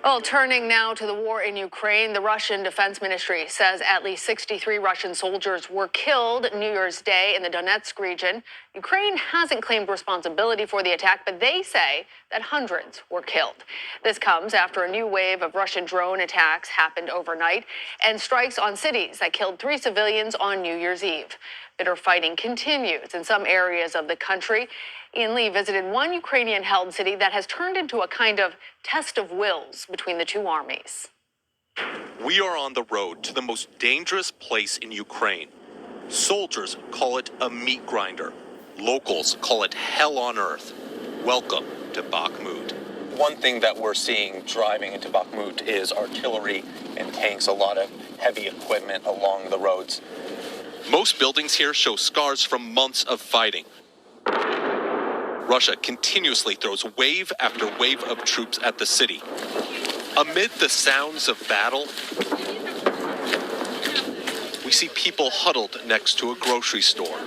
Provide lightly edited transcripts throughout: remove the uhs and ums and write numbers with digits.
Well, turning now to the war in Ukraine, the Russian Defense Ministry says at least 63 Russian soldiers were killed New Year's Day in the Donetsk region. Ukraine hasn't claimed responsibility for the attack, but they say that hundreds were killed. This comes after a new wave of Russian drone attacks happened overnight and strikes on cities that killed 3 civilians on New Year's Eve. Bitter fighting continues in some areas of the country. Ian Lee visited one Ukrainian-held city that has turned into a kind of test of wills between the two armies. We are on the road to the most dangerous place in Ukraine. Soldiers call it a meat grinder. Locals call it hell on earth. Welcome to Bakhmut. One thing that we're seeing driving into Bakhmut is artillery and tanks, a lot of heavy equipment along the roads. Most buildings here show scars from months of fighting. Russia continuously throws wave after wave of troops at the city. Amid the sounds of battle, we see people huddled next to a grocery store.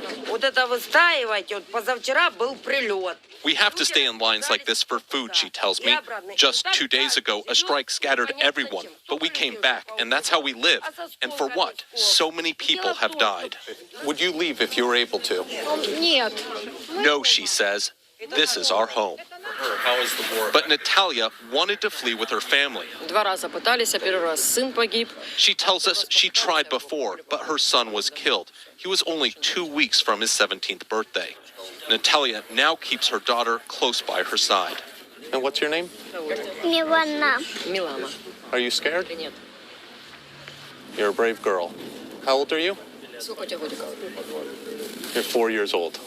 We have to stay in lines like this for food, she tells me. Just 2 days ago, a strike scattered everyone, but we came back, and that's how we live. And for what? So many people have died. Would you leave if you were able to? No, she says. This is our home. How is the war? But Natalia wanted to flee with her family. She tells us she tried before, but her son was killed. He was only 2 weeks from his 17th birthday. Natalia now keeps her daughter close by her side. And what's your name? Milana. Are you scared? You're a brave girl. How old are you? You're 4 years old.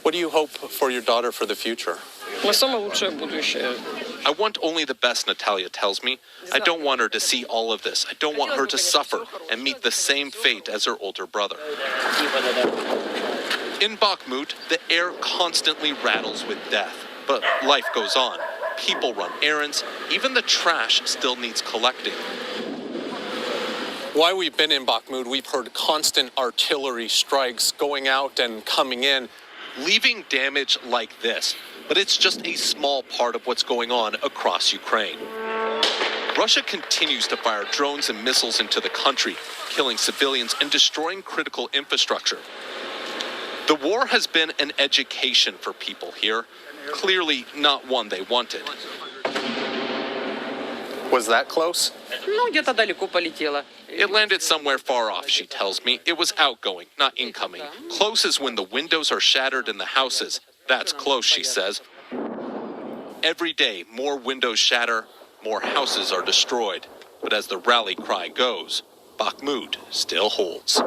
What do you hope for your daughter for the future? I want only the best, Natalia tells me. I don't want her to see all of this. I don't want her to suffer and meet the same fate as her older brother. In Bakhmut, the air constantly rattles with death. But life goes on. People run errands. Even the trash still needs collecting. While we've been in Bakhmut, we've heard constant artillery strikes going out and coming in, leaving damage like this. But it's just a small part of what's going on across Ukraine. Russia continues to fire drones and missiles into the country, killing civilians and destroying critical infrastructure. The war has been an education for people here, clearly not one they wanted. Was that close? It landed somewhere far off, she tells me. It was outgoing, not incoming. Close is when the windows are shattered in the houses. That's close, she says. Every day, more windows shatter, more houses are destroyed. But as the rally cry goes, Bakhmut still holds.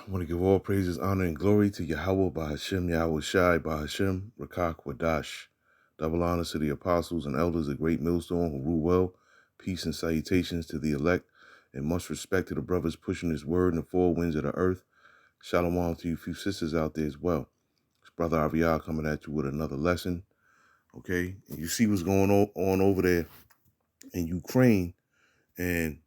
I want to give all praises, honor, and glory to Yahweh, Bahashem, Yahweh Shai, Bahashem, Rakak, Wadash. Double honors to the apostles and elders of Great Millstone who rule well. Peace and salutations to the elect, and much respect to the brothers pushing this word in the four winds of the earth. Shalom to you few sisters out there as well. It's Brother Aviyah coming at you with another lesson. Okay, and you see what's going on over there in Ukraine, and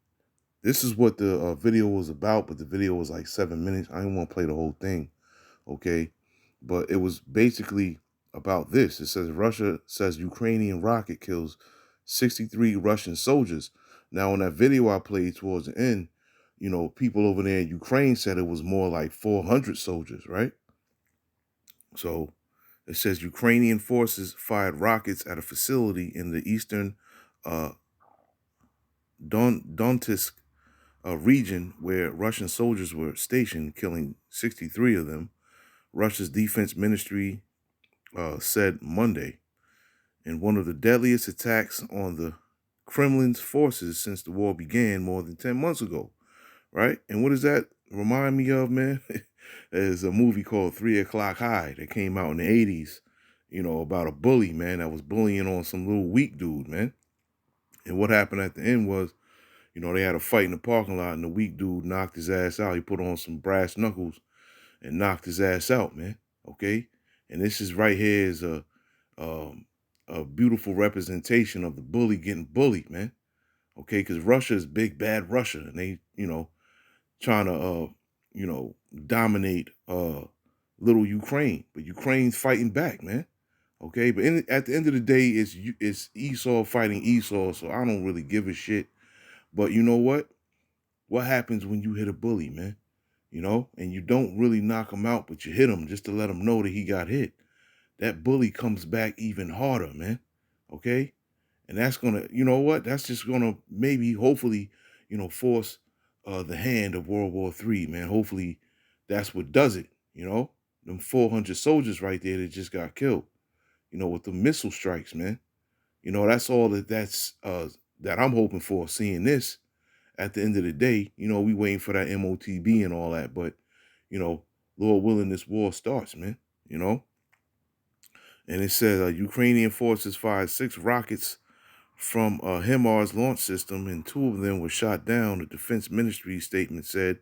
this is what the video was about, but the video was like 7 minutes. I didn't want to play the whole thing, okay? But it was basically about this. It says Russia says Ukrainian rocket kills 63 Russian soldiers. Now, in that video I played towards the end, you know, people over there in Ukraine said it was more like 400 soldiers, right? So it says Ukrainian forces fired rockets at a facility in the eastern Donetsk region where Russian soldiers were stationed, killing 63 of them, Russia's defense ministry said Monday, in one of the deadliest attacks on the Kremlin's forces since the war began more than 10 months ago, right? And what does that remind me of, man? There's a movie called 3 O'Clock High that came out in the 80s, you know, about a bully, man, that was bullying on some little weak dude, man. And what happened at the end was, you know, they had a fight in the parking lot, and the weak dude knocked his ass out. He put on some brass knuckles and knocked his ass out, man. Okay? And this is right here is a beautiful representation of the bully getting bullied, man. Okay? Because Russia is big, bad Russia. And they, you know, trying to, you know, dominate little Ukraine, but Ukraine's fighting back, man. Okay, but at the end of the day, it's Esau fighting Esau, so I don't really give a shit. But you know what? What happens when you hit a bully, man? You know, and you don't really knock him out, but you hit him just to let him know that he got hit. That bully comes back even harder, man. Okay? And that's gonna, you know what? That's just gonna maybe, hopefully, force the hand of World War III, man. Hopefully that's what does it, you know? Them 400 soldiers right there that just got killed, with the missile strikes, man. That's all that I'm hoping for, seeing this. At the end of the day, we waiting for that MOTB and all that, but, Lord willing, this war starts, man, And it says Ukrainian forces fired 6 rockets from HIMARS launch system, and 2 of them were shot down. The Defense Ministry statement said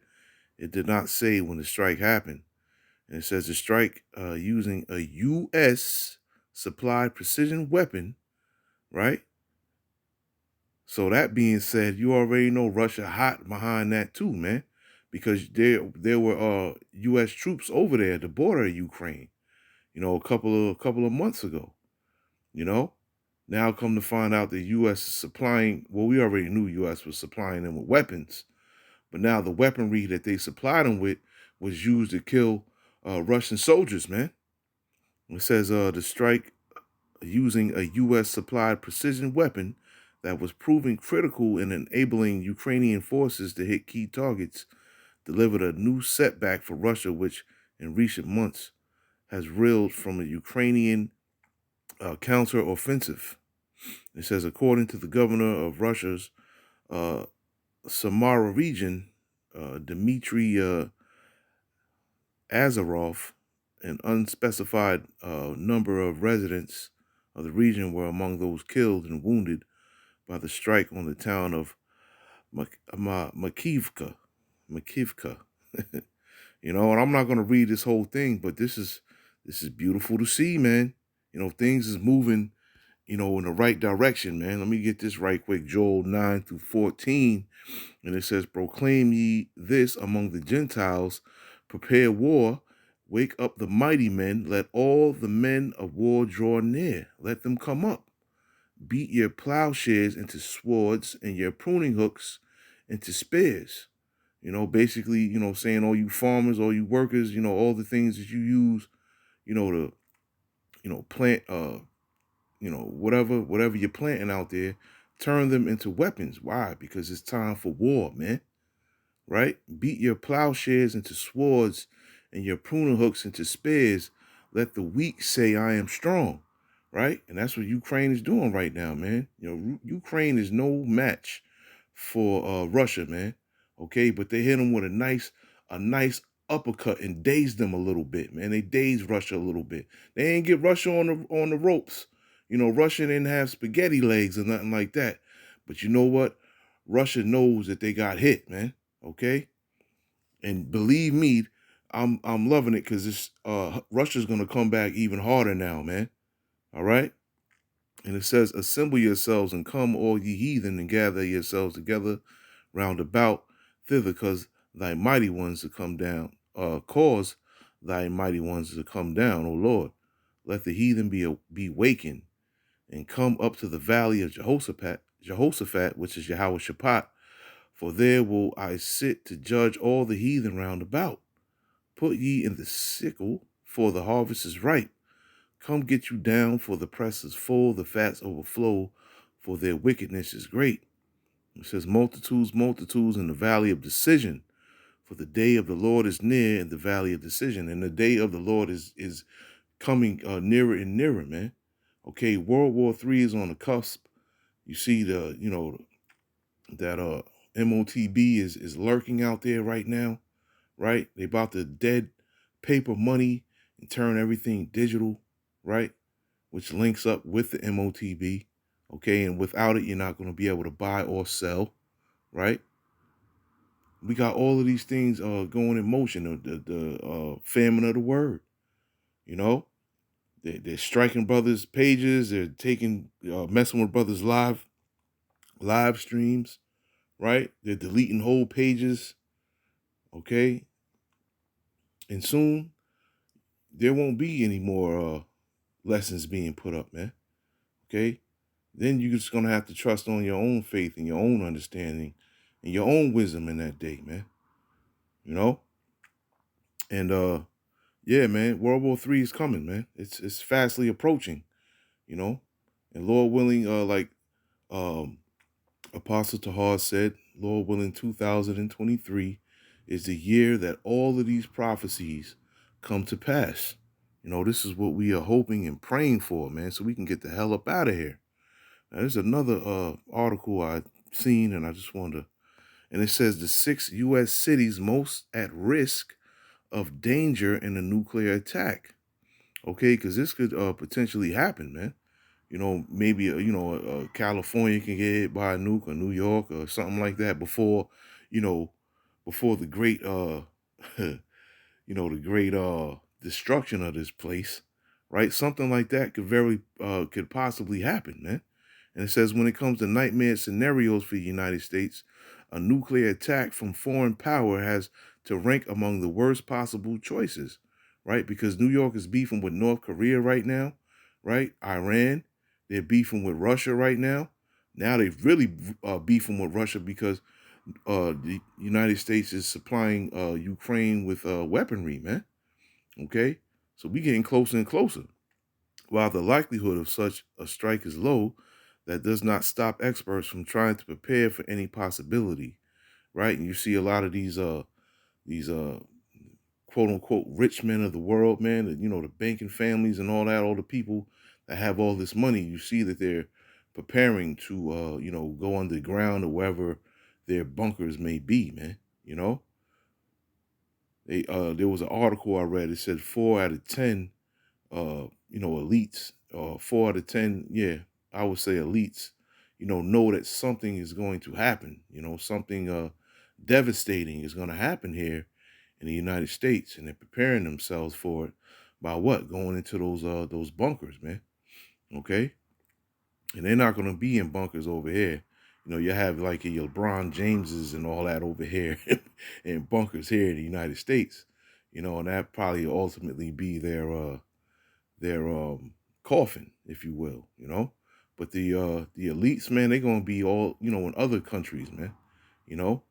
it did not say when the strike happened. And it says the strike using a U.S. supplied precision weapon, right? So that being said, you already know Russia hot behind that too, man, because there were U.S. troops over there at the border of Ukraine, a couple of months ago, Now come to find out the U.S. is supplying, well, we already knew U.S. was supplying them with weapons, but now the weaponry that they supplied them with was used to kill Russian soldiers, man. It says the strike using a U.S. supplied precision weapon that was proving critical in enabling Ukrainian forces to hit key targets delivered a new setback for Russia, which in recent months has reeled from a Ukrainian counteroffensive. It says, according to the governor of Russia's Samara region, Dmitry Azarov, an unspecified number of residents of the region were among those killed and wounded by the strike on the town of Makivka. And I'm not going to read this whole thing, but this is beautiful to see, man. Things is moving, in the right direction, man. Let me get this right quick. Joel 9-14. And it says, proclaim ye this among the Gentiles, prepare war, wake up the mighty men, let all the men of war draw near, let them come up. Beat your plowshares into swords and your pruning hooks into spears. Basically, saying all you farmers, all you workers, all the things that you use, to, plant, whatever you're planting out there, turn them into weapons. Why? Because it's time for war, man. Right? Beat your plowshares into swords and your pruning hooks into spears. Let the weak say, I am strong. Right? And that's what Ukraine is doing right now, man. Ukraine is no match for Russia, man. Okay, but they hit them with a nice uppercut and dazed them a little bit, man. They dazed Russia a little bit. They ain't get Russia on the ropes. Russia didn't have spaghetti legs or nothing like that. But you know what? Russia knows that they got hit, man. Okay, and believe me, I'm loving it because Russia's gonna come back even harder now, man. All right. And it says, assemble yourselves and come, all ye heathen, and gather yourselves together round about thither, because thy mighty ones to come down, cause thy mighty ones to come down, O Lord. Let the heathen be wakened and come up to the valley of Jehoshaphat, which is Yahweh Shaphat, for there will I sit to judge all the heathen round about. Put ye in the sickle, for the harvest is ripe. Come get you down, for the press is full, the fats overflow, for their wickedness is great. It says, multitudes, multitudes in the valley of decision, for the day of the Lord is near in the valley of decision. And the day of the Lord is coming nearer and nearer, man. Okay, World War III is on the cusp. You see that MOTB is lurking out there right now, right? They about to dead paper money and turn everything digital, right? Which links up with the MOTB, okay? And without it, you're not going to be able to buy or sell, right? We got all of these things going in motion. The famine of the word, They're striking brothers' pages. They're messing with brothers' live streams, right? They're deleting whole pages, okay? And soon, there won't be any more lessons being put up, man. Okay? Then you're just gonna have to trust on your own faith and your own understanding and your own wisdom in that day, man. You know? And yeah, man, World War III is coming, man. It's fastly approaching, you know. And Lord willing, like um Apostle Tahar said, Lord willing, 2023 is the year that all of these prophecies come to pass. You know, this is what we are hoping and praying for, man, so we can get the hell up out of here. Now, there's another article I seen, and I just wanted to, and it says the 6 U.S. cities most at risk of danger in a nuclear attack. Okay, because this could potentially happen, man. You know, maybe California can get hit by a nuke, or New York, or something like that before, you know, before the great the great destruction of this place, right? Something like that could possibly happen, man. And it says when it comes to nightmare scenarios for the United States, a nuclear attack from foreign power has to rank among the worst possible choices, right? Because New York is beefing with North Korea right now, right? Iran, they're beefing with Russia right now. Now they're really beefing with Russia because the United States is supplying Ukraine with weaponry, man. Okay? So we getting closer and closer. While the likelihood of such a strike is low, that does not stop experts from trying to prepare for any possibility, right? And you see a lot of these quote unquote rich men of the world, man, the banking families and all the people that have all this money, you see that they're preparing to go underground or wherever their bunkers may be, man. You know? There was an article I read, it said 4 out of 10 elites, or 4 out of 10, yeah, I would say elites, know that something is going to happen, something devastating is going to happen here in the United States, and they're preparing themselves for it by what? Going into those bunkers, man. Okay? And they're not going to be in bunkers over here. You have like your LeBron Jameses and all that over here in bunkers here in the United States, and that probably ultimately be their coffin, if you will, But the elites, man, they're gonna be all, in other countries, man. And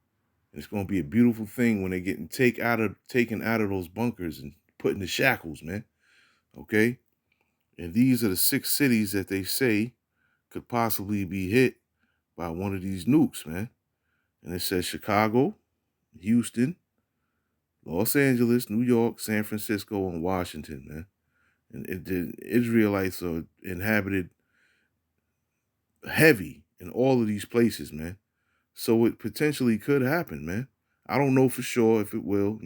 it's gonna be a beautiful thing when they're getting taken out of those bunkers and put in the shackles, man. Okay? And these are the 6 cities that they say could possibly be hit by one of these nukes, man. And it says Chicago, Houston, Los Angeles, New York, San Francisco, and Washington, man. And the Israelites are inhabited heavy in all of these places, man. So it potentially could happen, man. I don't know for sure if it will,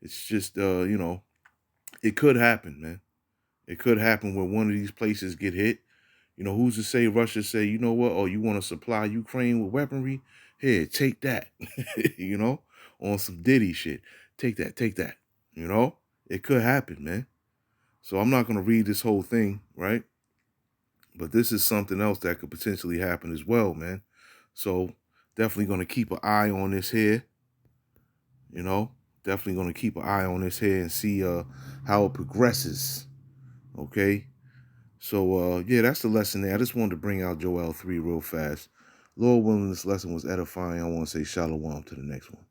It's just, it could happen, man. It could happen where one of these places get hit. Who's to say Russia say, you know what? Oh, you want to supply Ukraine with weaponry? Here, take that, on some Diddy shit. Take that, take that, It could happen, man. So I'm not going to read this whole thing, right? But this is something else that could potentially happen as well, man. So definitely going to keep an eye on this here, Definitely going to keep an eye on this here and see how it progresses, okay? So, yeah, that's the lesson there. I just wanted to bring out Joel 3 real fast. Lord willing, this lesson was edifying. I want to say shalom to the next one.